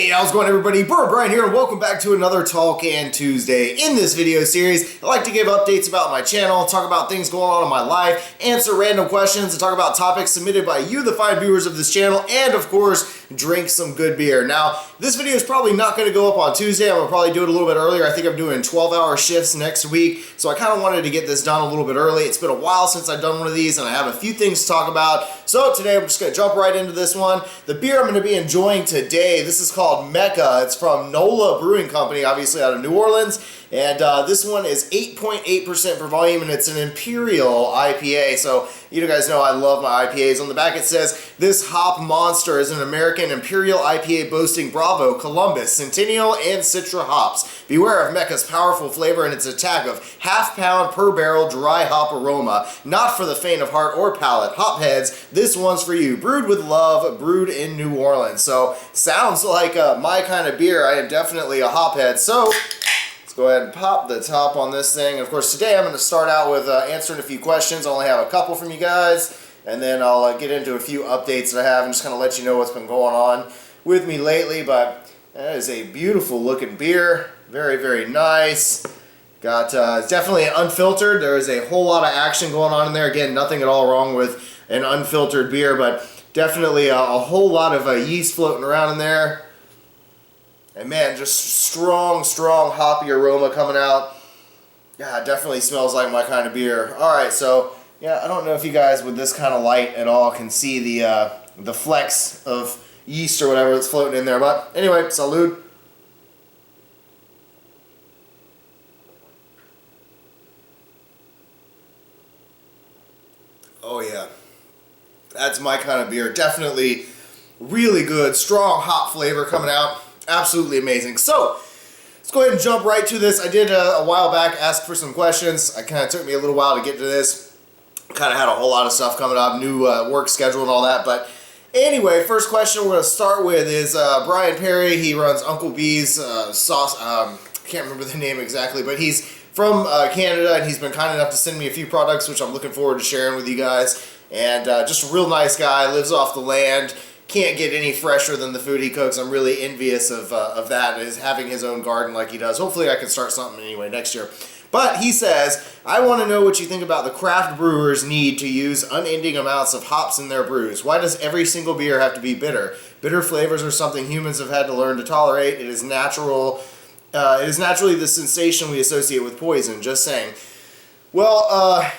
Hey, how's it going, everybody? BurntBrian here, and welcome back to another Talk and Tuesday. In this video series, I like to give updates about my channel, talk about things going on in my life, answer random questions, and talk about topics submitted by you, the fine viewers of this channel, and of course, drink some good beer. Now, this video is probably not going to go up on Tuesday. I'm going to probably do it a little bit earlier. I think I'm doing 12-hour shifts next week, so I kind of wanted to get this done a little bit early. It's been a while since I've done one of these, and I have a few things to talk about. So today, I'm just going to jump right into this one. The beer I'm going to be enjoying today, this is called Mecha. It's from NOLA Brewing Company, obviously out of New Orleans. And this one is 8.8% per volume, and it's an Imperial IPA. So you guys know I love my IPAs. On the back it says, this hop monster is an American Imperial IPA boasting Bravo, Columbus, Centennial, and Citra hops. Beware of Mecha's powerful flavor and its attack of half-pound per barrel dry hop aroma. Not for the faint of heart or palate. Hopheads, this one's for you. Brewed with love, brewed in New Orleans. So sounds like my kind of beer. I am definitely a hophead. So let's go ahead and pop the top on this thing. Of course, today I'm going to start out with answering a few questions. I only have a couple from you guys, and then I'll get into a few updates that I have and just kind of let you know what's been going on with me lately. But that is a beautiful looking beer. Very, very nice. Got it's definitely unfiltered. There is a whole lot of action going on in there. Again, nothing at all wrong with an unfiltered beer, but definitely a whole lot of yeast floating around in there. And man, just strong hoppy aroma coming out. Yeah, it definitely smells like my kind of beer. Alright, so yeah, I don't know if you guys with this kind of light at all can see the flecks of yeast or whatever that's floating in there. But anyway, salud. Oh yeah, that's my kind of beer. Definitely really good, strong hop flavor coming out. Absolutely amazing. So let's go ahead and jump right to this. I did a while back ask for some questions. It kind of took me a little while to get to this. Kind of had a whole lot of stuff coming up, new work schedule and all that. But anyway, first question we're going to start with is Brian Perry. He runs Uncle B's sauce. I can't remember the name exactly, but he's from Canada, and he's been kind enough to send me a few products, which I'm looking forward to sharing with you guys. And just a real nice guy, lives off the land. Can't get any fresher than the food he cooks. I'm really envious of that, is having his own garden like he does. Hopefully I can start something anyway next year. But he says, I want to know what you think about the craft brewers' need to use unending amounts of hops in their brews. Why does every single beer have to be bitter? Bitter flavors are something humans have had to learn to tolerate. It is natural. It is naturally the sensation we associate with poison. Just saying. Well,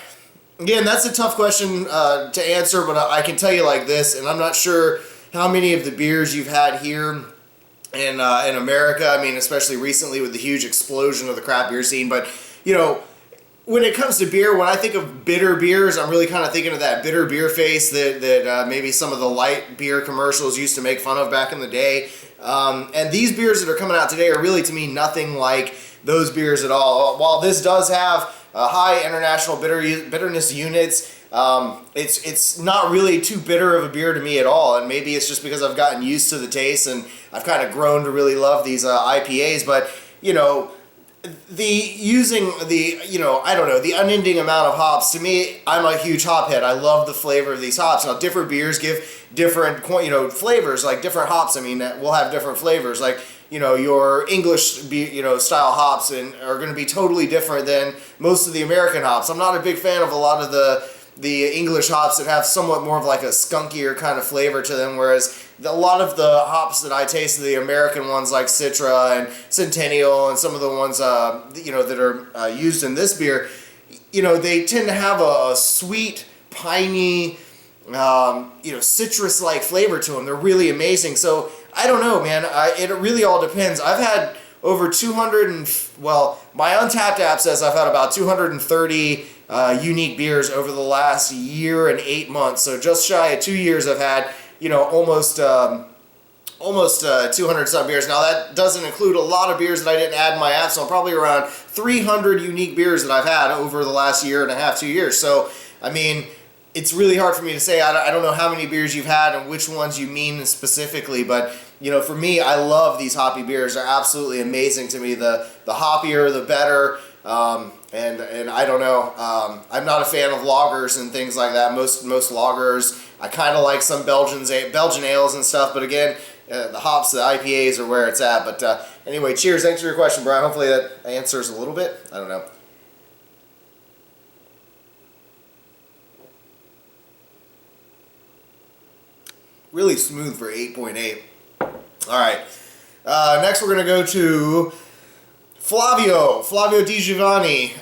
again, that's a tough question to answer, but I can tell you like this, and I'm not sure how many of the beers you've had here in America. I mean, especially recently with the huge explosion of the craft beer scene. But, you know, when it comes to beer, when I think of bitter beers, I'm really kind of thinking of that bitter beer face that maybe some of the light beer commercials used to make fun of back in the day. And these beers that are coming out today are really, to me, nothing like those beers at all. While this does have high international bitterness units, it's not really too bitter of a beer to me at all, and maybe it's just because I've gotten used to the taste and I've kind of grown to really love these IPAs. But you know, I don't know, the unending amount of hops, to me, I'm a huge hop head. I love the flavor of these hops. Now, different beers give different flavors, like different hops. I mean, we'll have different flavors, like, you know, your English, style hops are going to be totally different than most of the American hops. I'm not a big fan of a lot of the English hops that have somewhat more of like a skunkier kind of flavor to them, whereas a lot of the hops that I taste, the American ones like Citra and Centennial and some of the ones that are used in this beer, they tend to have a sweet, piney, citrus-like flavor to them. They're really amazing. So I don't know, man. It really all depends. I've had over 200 my Untapped app says I've had about 230 unique beers over the last year and 8 months. So just shy of 2 years, I've had almost 200 some beers. Now that doesn't include a lot of beers that I didn't add in my app. So I'm probably around 300 unique beers that I've had over the last year and a half, 2 years. So I mean, it's really hard for me to say. I don't know how many beers you've had and which ones you mean specifically, but for me, I love these hoppy beers. They're absolutely amazing to me. The hoppier, the better. And I don't know. I'm not a fan of lagers and things like that. Most lagers, I kind of like some Belgian ales and stuff. But again, the hops, the IPAs are where it's at. But anyway, cheers. Thanks for your question, Brian. Hopefully that answers a little bit. I don't know. Really smooth for 8.8. All right. Next, we're going to go to Flavio Di Giovanni.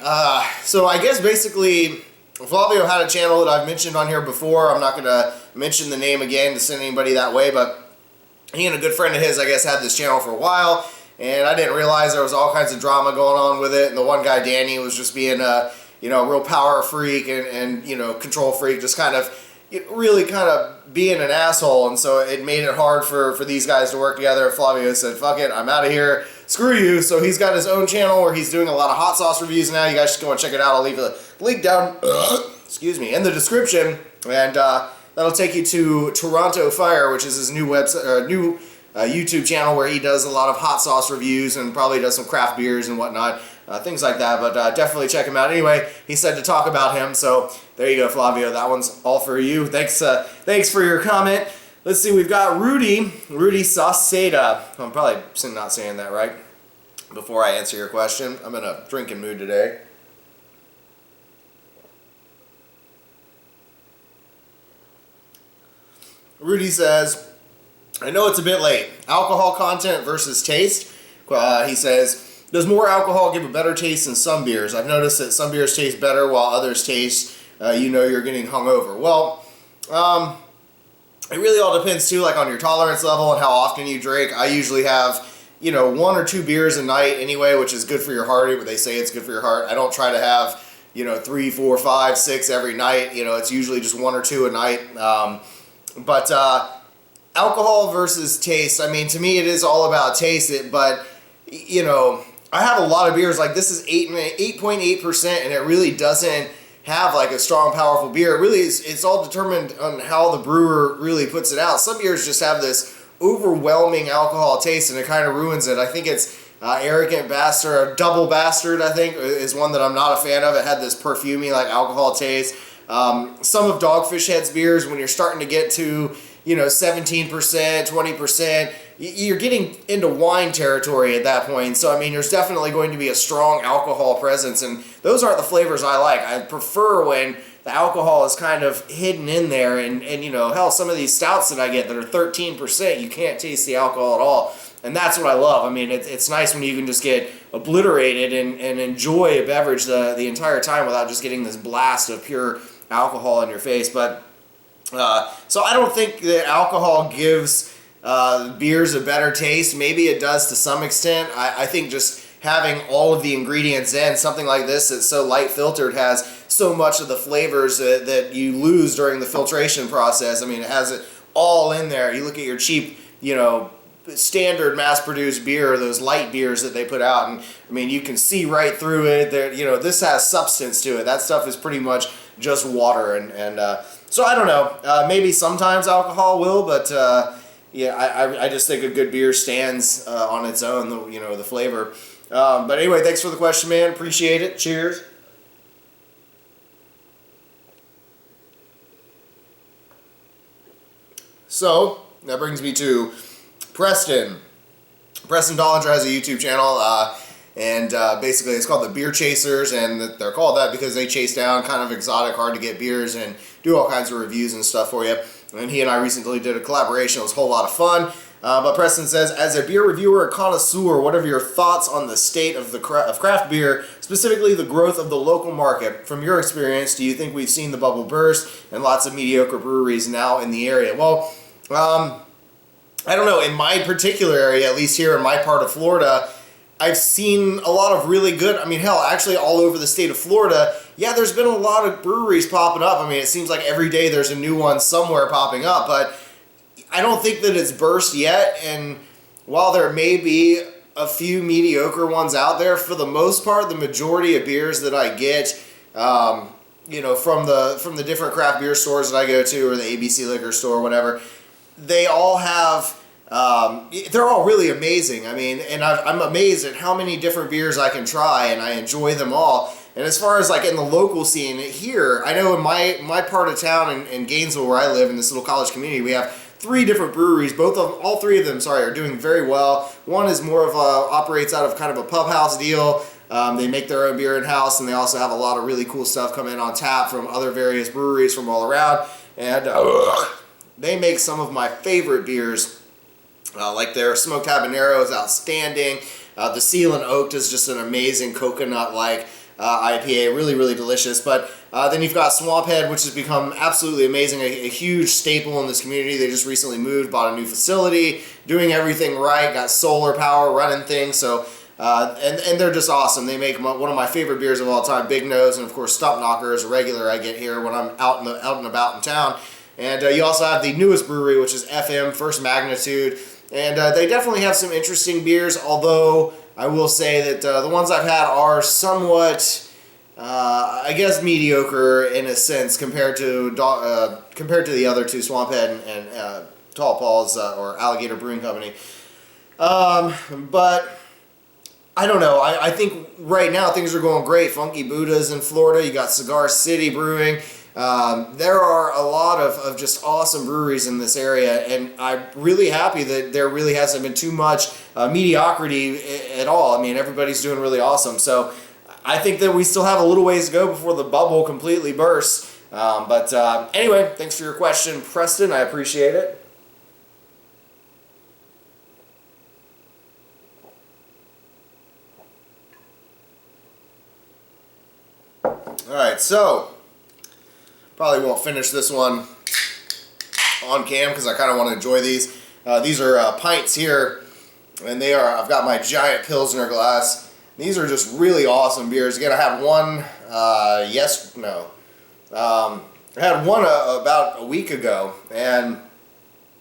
So I guess basically Flavio had a channel that I've mentioned on here before. I'm not going to mention the name again to send anybody that way, but he and a good friend of his, I guess, had this channel for a while, and I didn't realize there was all kinds of drama going on with it. And the one guy, Danny, was just being a real power freak and control freak, just kind of really kind of being an asshole. And so it made it hard for these guys to work together. Flavio said, "Fuck it, I'm out of here. Screw you." So he's got his own channel where he's doing a lot of hot sauce reviews now. You guys should go and check it out. I'll leave a link down, excuse me, in the description, and that'll take you to Toronto Fire, which is his new website, new YouTube channel where he does a lot of hot sauce reviews and probably does some craft beers and whatnot, things like that. But definitely check him out. Anyway, he said to talk about him, so there you go, Flavio. That one's all for you. Thanks for your comment. Let's see, we've got Rudy Sauceda. I'm probably not saying that right. Before I answer your question, I'm in a drinking mood today. Rudy says, "I know it's a bit late. Alcohol content versus taste." He says, "Does more alcohol give a better taste in some beers? I've noticed that some beers taste better while others taste, you're getting hungover." Well, it really all depends too, like on your tolerance level and how often you drink. I usually have, 1 or 2 beers a night anyway, which is good for your heart. But they say it's good for your heart. I don't try to have, 3, 4, 5, 6 every night. It's usually just 1 or 2 a night. But alcohol versus taste, I mean, to me it is all about taste. But, I have a lot of beers, like this is 8.8%, and it really doesn't have like a strong, powerful beer. It really is, it's all determined on how the brewer really puts it out. Some beers just have this overwhelming alcohol taste, and it kind of ruins it. I think it's Arrogant Bastard, or Double Bastard, I think, is one that I'm not a fan of. It had this perfumey, like, alcohol taste. Some of Dogfish Head's beers, when you're starting to get to, 17%, 20%, you're getting into wine territory at that point. So, I mean, there's definitely going to be a strong alcohol presence, and those aren't the flavors I like. I prefer when the alcohol is kind of hidden in there, and hell, some of these stouts that I get that are 13%, you can't taste the alcohol at all. And that's what I love. I mean, it's nice when you can just get obliterated and enjoy a beverage the entire time without just getting this blast of pure alcohol in your face. But so I don't think that alcohol gives beers a better taste. Maybe it does to some extent. I think just having all of the ingredients in, something like this that's so light filtered has so much of the flavors that you lose during the filtration process. I mean, it has it all in there. You look at your cheap, standard mass-produced beer, those light beers that they put out, and I mean, you can see right through it. There, this has substance to it. That stuff is pretty much just water, and so I don't know. Maybe sometimes alcohol will, but yeah, I just think a good beer stands on its own. The flavor. But anyway, thanks for the question, man. Appreciate it. Cheers. So that brings me to Preston. Preston Dollinger has a YouTube channel, and basically it's called the Beer Chasers, and they're called that because they chase down kind of exotic, hard to get beers and do all kinds of reviews and stuff for you. And he and I recently did a collaboration. It was a whole lot of fun. But Preston says, as a beer reviewer and connoisseur, what are your thoughts on the state of craft beer, specifically the growth of the local market? From your experience, do you think we've seen the bubble burst and lots of mediocre breweries now in the area? Well, I don't know. In my particular area, at least here in my part of Florida, I've seen a lot of really good, I mean, hell, actually all over the state of Florida, yeah, there's been a lot of breweries popping up. I mean, it seems like every day there's a new one somewhere popping up, but I don't think that it's burst yet, and while there may be a few mediocre ones out there, for the most part, the majority of beers that I get, from the different craft beer stores that I go to, or the ABC liquor store, or whatever, they all have, they're all really amazing. I mean, and I'm amazed at how many different beers I can try, and I enjoy them all. And as far as like in the local scene here, I know in my part of town in Gainesville where I live, in this little college community, we have three different breweries. All three of them, are doing very well. One is more of operates out of kind of a pub house deal. They make their own beer in-house, and they also have a lot of really cool stuff come in on tap from other various breweries from all around. And they make some of my favorite beers, like their smoked habanero is outstanding. The Seal and Oaked is just an amazing coconut-like IPA, really, really delicious. But then you've got Swamphead, which has become absolutely amazing, a huge staple in this community. They just recently moved, bought a new facility, doing everything right, got solar power running things. So and they're just awesome. They make one of my favorite beers of all time, Big Nose, and of course Stump Knocker is a regular I get here when I'm out and about in town. And you also have the newest brewery, which is FM, First Magnitude. And they definitely have some interesting beers, although I will say that the ones I've had are somewhat, I guess, mediocre in a sense compared to the other two, Swamphead and Tall Paws or Alligator Brewing Company. But I don't know. I think right now things are going great. Funky Buddha's in Florida. You got Cigar City Brewing. There are a lot of just awesome breweries in this area, and I'm really happy that there really hasn't been too much mediocrity at all. I mean, everybody's doing really awesome. So I think that we still have a little ways to go before the bubble completely bursts. But anyway, thanks for your question, Preston. I appreciate it. All right, so probably won't finish this one on cam because I kind of want to enjoy these. These are pints here, and I've got my giant Pilsner glass. These are just really awesome beers. Again, I had one, I had one about a week ago, and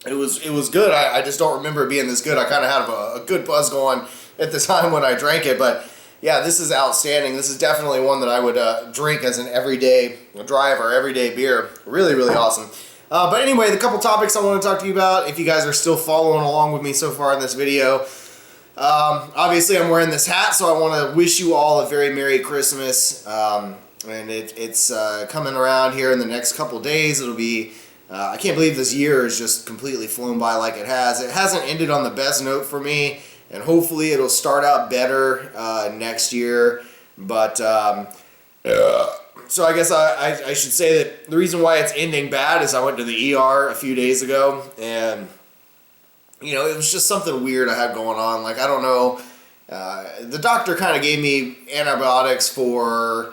it was good. I just don't remember it being this good. I kind of had a good buzz going at the time when I drank it, but yeah, this is outstanding. This is definitely one that I would drink as an everyday drive or everyday beer. Really, really awesome. But anyway, the couple topics I want to talk to you about, if you guys are still following along with me so far in this video. Obviously, I'm wearing this hat, so I want to wish you all a very Merry Christmas. And it's coming around here in the next couple days. It'll be, I can't believe this year has just completely flown by like it has. It hasn't ended on the best note for me. And hopefully it'll start out better next year. But, so I guess I should say that the reason why it's ending bad is I went to the ER a few days ago. And, you know, it was just something weird I had going on. Like, I don't know. The doctor kind of gave me antibiotics for,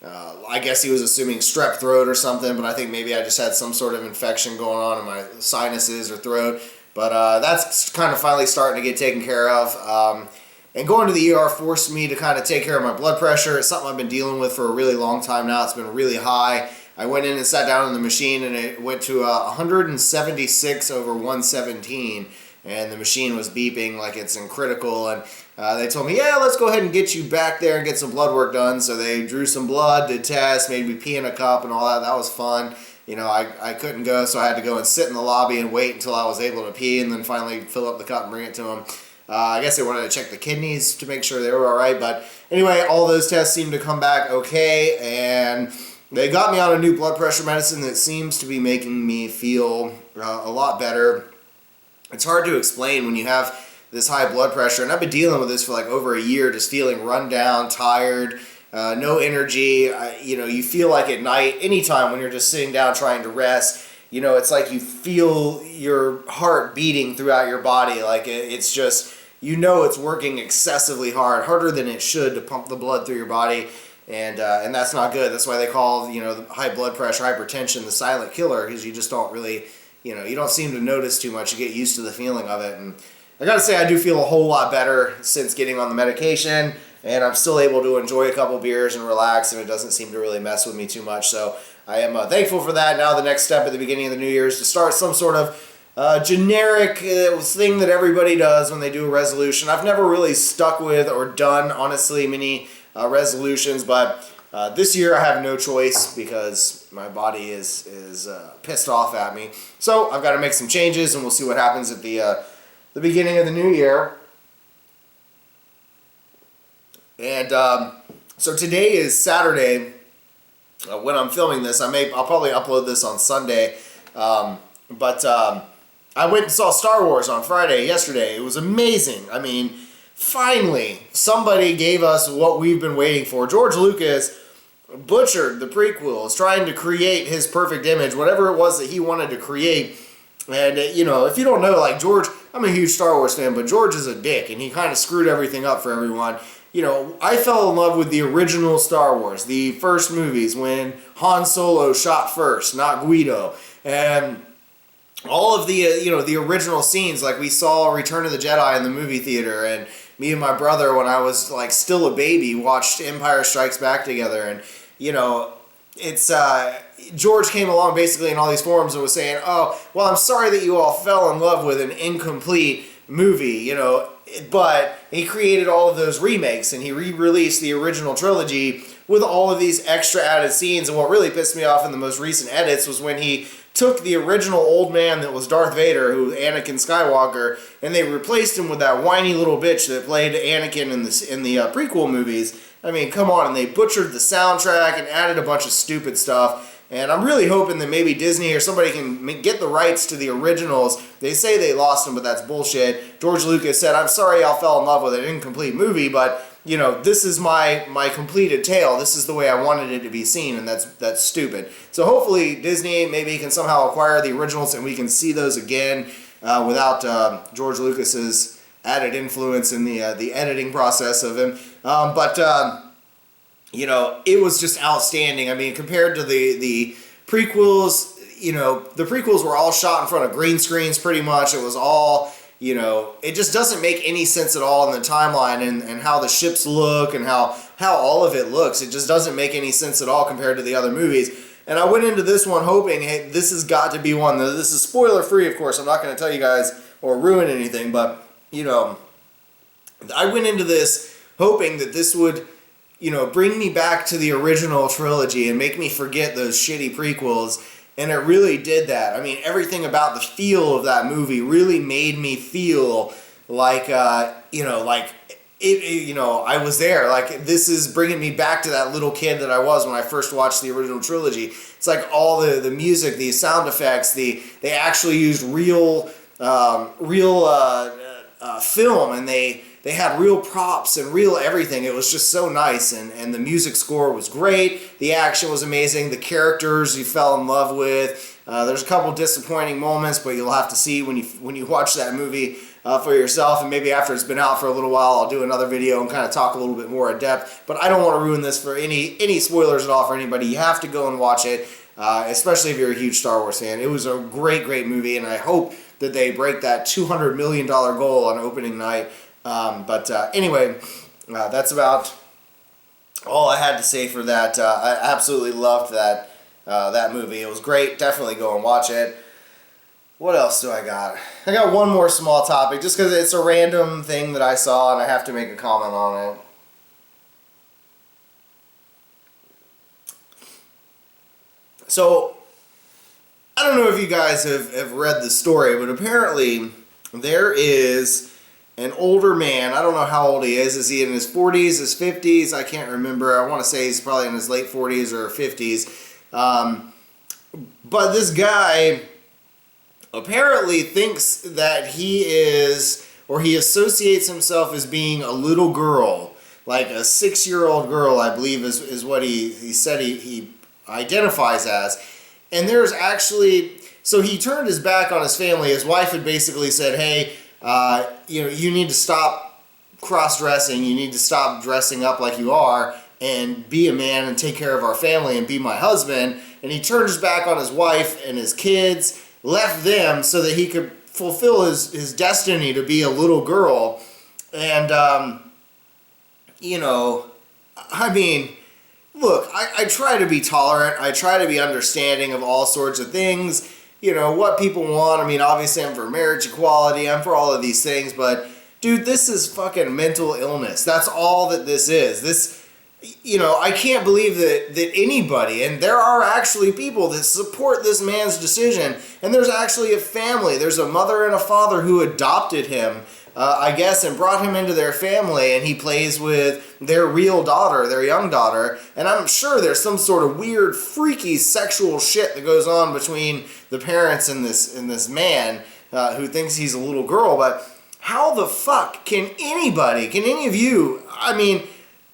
I guess he was assuming strep throat or something. But I think maybe I just had some sort of infection going on in my sinuses or throat. But that's kind of finally starting to get taken care of. And going to the ER forced me to kind of take care of my blood pressure. It's something I've been dealing with for a really long time now. It's been really high. I went in and sat down on the machine, and it went to 176 over 117. And the machine was beeping like it's in critical. And they told me, yeah, let's go ahead and get you back there and get some blood work done. So they drew some blood, did tests, made me pee in a cup and all that. That was fun. You know, I couldn't go, so I had to go and sit in the lobby and wait until I was able to pee and then finally fill up the cup and bring it to them. I guess they wanted to check the kidneys to make sure they were all right. But anyway, all those tests seemed to come back okay, and they got me on a new blood pressure medicine that seems to be making me feel a lot better. It's hard to explain when you have this high blood pressure, and I've been dealing with this for like over a year, just feeling run down, tired, no energy. You know, you feel like at night, anytime when you're just sitting down trying to rest, you know, it's like you feel your heart beating throughout your body. Like it's just, you know, it's working excessively hard, harder than it should to pump the blood through your body. And that's not good. That's why they call, you know, the high blood pressure, hypertension, the silent killer, because you just don't really, you know, you don't seem to notice too much. You get used to the feeling of it. And I gotta say, I do feel a whole lot better since getting on the medication. And I'm still able to enjoy a couple beers and relax, and it doesn't seem to really mess with me too much. So I am thankful for that. Now the next step at the beginning of the new year is to start some sort of generic thing that everybody does when they do a resolution. I've never really stuck with or done, honestly, many resolutions, but this year I have no choice because my body is pissed off at me. So I've got to make some changes, and we'll see what happens at the beginning of the new year. And so today is Saturday. When I'm filming this, I'll probably upload this on Sunday. But I went and saw Star Wars on yesterday. It was amazing. I mean, finally, somebody gave us what we've been waiting for. George Lucas butchered the prequels, trying to create his perfect image, whatever it was that he wanted to create. And, if you don't know, like George, I'm a huge Star Wars fan, but George is a dick, and he kind of screwed everything up for everyone. I fell in love with the original Star Wars, the first movies, when Han Solo shot first, not Guido. And all of the, the original scenes, like we saw Return of the Jedi in the movie theater, and me and my brother, when I was, like, still a baby, watched Empire Strikes Back together, and, it's, George came along basically in all these forums and was saying, oh, well, I'm sorry that you all fell in love with an incomplete movie, but he created all of those remakes, and he re-released the original trilogy with all of these extra added scenes. And what really pissed me off in the most recent edits was when he took the original old man that was Darth Vader, who Anakin Skywalker, and they replaced him with that whiny little bitch that played Anakin in the prequel movies. I mean, come on, and they butchered the soundtrack and added a bunch of stupid stuff. And I'm really hoping that maybe Disney or somebody can get the rights to the originals. They say they lost them, but that's bullshit. George Lucas said, I'm sorry y'all fell in love with an incomplete movie, but, this is my completed tale. This is the way I wanted it to be seen, and that's stupid. So hopefully Disney maybe can somehow acquire the originals and we can see those again without George Lucas's added influence in the editing process of him. It was just outstanding. I mean, compared to the prequels, the prequels were all shot in front of green screens pretty much. It was all, it just doesn't make any sense at all in the timeline and how the ships look and how all of it looks. It just doesn't make any sense at all compared to the other movies. And I went into this one hoping, hey, this has got to be one. This is spoiler free, of course. I'm not going to tell you guys or ruin anything, but, I went into this hoping that this would bring me back to the original trilogy and make me forget those shitty prequels, and it really did that. I mean, everything about the feel of that movie really made me feel like, I was there. Like, this is bringing me back to that little kid that I was when I first watched the original trilogy. It's like all the music, the sound effects, they actually used real film, and they had real props and real everything. It was just so nice, and the music score was great. The action was amazing. The characters you fell in love with. There's a couple disappointing moments, but you'll have to see when you watch that movie for yourself, and maybe after it's been out for a little while, I'll do another video and kind of talk a little bit more in depth. But I don't want to ruin this for any spoilers at all for anybody. You have to go and watch it, especially if you're a huge Star Wars fan. It was a great movie, and I hope that they break that $200 million goal on opening night. Anyway, that's about all I had to say for that. I absolutely loved that movie. It was great. Definitely go and watch it. What else do I got? I got one more small topic, just because it's a random thing that I saw and I have to make a comment on it. So, I don't know if you guys have read the story, but apparently there is an older man. I don't know how old he is. Is he in his 40s, his 50s? I can't remember. I want to say he's probably in his late 40s or 50s. But this guy apparently thinks that he is, or he associates himself as being a little girl, like a 6-year-old girl, I believe is what he said he identifies as. And there's actually, so he turned his back on his family. His wife had basically said, hey, you need to stop cross-dressing. You need to stop dressing up like you are and be a man and take care of our family and be my husband. And he turned his back on his wife and his kids, left them so that he could fulfill his destiny to be a little girl. And, I mean, look, I try to be tolerant. I try to be understanding of all sorts of things. What people want. I mean, obviously I'm for marriage equality. I'm for all of these things. But, dude, this is fucking mental illness. That's all that this is. I can't believe that anybody, and there are actually people that support this man's decision. And there's actually a family. There's a mother and a father who adopted him, I guess, and brought him into their family, and he plays with their real daughter, their young daughter, and I'm sure there's some sort of weird, freaky sexual shit that goes on between the parents and this man who thinks he's a little girl, but how the fuck can any of you, I mean,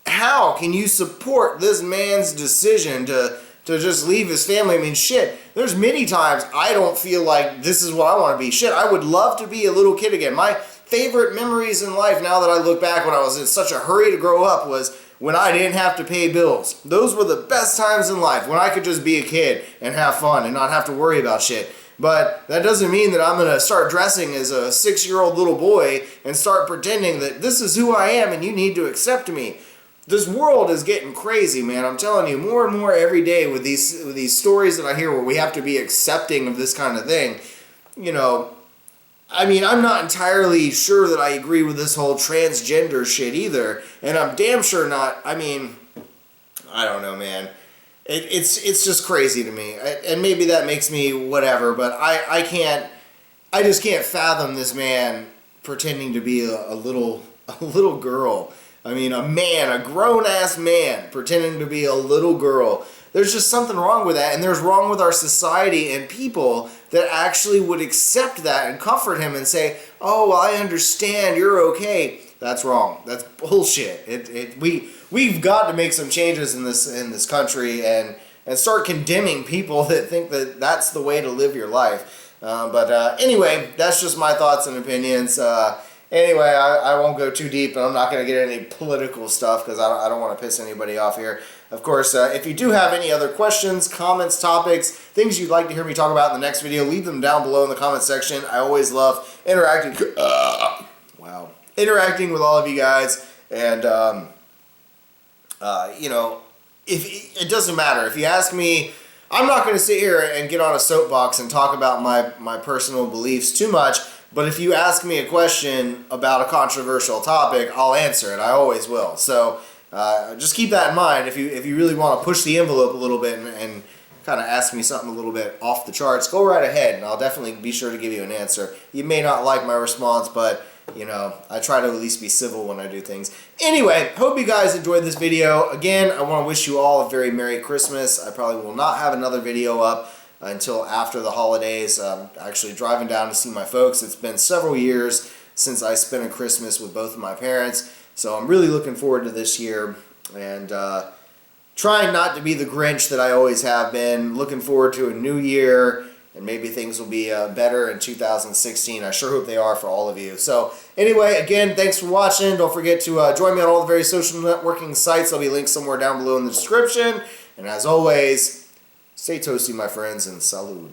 how can you support this man's decision to just leave his family? I mean, shit, there's many times I don't feel like this is what I want to be. Shit, I would love to be a little kid again. My favorite memories in life, now that I look back when I was in such a hurry to grow up, was when I didn't have to pay bills. Those were the best times in life, when I could just be a kid and have fun and not have to worry about shit. But that doesn't mean that I'm going to start dressing as a 6-year-old little boy and start pretending that this is who I am and you need to accept me. This world is getting crazy, man. I'm telling you, more and more every day with these stories that I hear where we have to be accepting of this kind of thing. You know, I mean, I'm not entirely sure that I agree with this whole transgender shit either. And I'm damn sure not, I mean, I don't know, man. It's just crazy to me. And maybe that makes me whatever, but I just can't fathom this man pretending to be a little girl. I mean, a grown-ass man pretending to be a little girl. There's just something wrong with that, and there's wrong with our society and people that actually would accept that and comfort him and say, oh, I understand, you're okay. That's wrong. That's bullshit. We've got to make some changes in this country and start condemning people that think that that's the way to live your life. But anyway, that's just my thoughts and opinions. Anyway, I won't go too deep, and I'm not going to get any political stuff because I don't want to piss anybody off here. Of course, if you do have any other questions, comments, topics, things you'd like to hear me talk about in the next video, leave them down below in the comment section. I always love interacting with all of you guys, and you know, if it doesn't matter. If you ask me, I'm not going to sit here and get on a soapbox and talk about my personal beliefs too much. But if you ask me a question about a controversial topic, I'll answer it. I always will. So just keep that in mind. If you really want to push the envelope a little bit and kind of ask me something a little bit off the charts, go right ahead, and I'll definitely be sure to give you an answer. You may not like my response, but you know, I try to at least be civil when I do things. Anyway, hope you guys enjoyed this video. Again, I want to wish you all a very Merry Christmas. I probably will not have another video up until after the holidays. Actually driving down to see my folks. It's been several years since I spent a Christmas with both of my parents, so I'm really looking forward to this year, and trying not to be the Grinch that I always have been. Looking forward to a new year, and maybe things will be better in 2016. I sure hope they are for all of you. So anyway, again, thanks for watching. Don't forget to join me on all the various social networking sites. There'll be links somewhere down below in the description, and as always, stay toasty, my friends, and salud.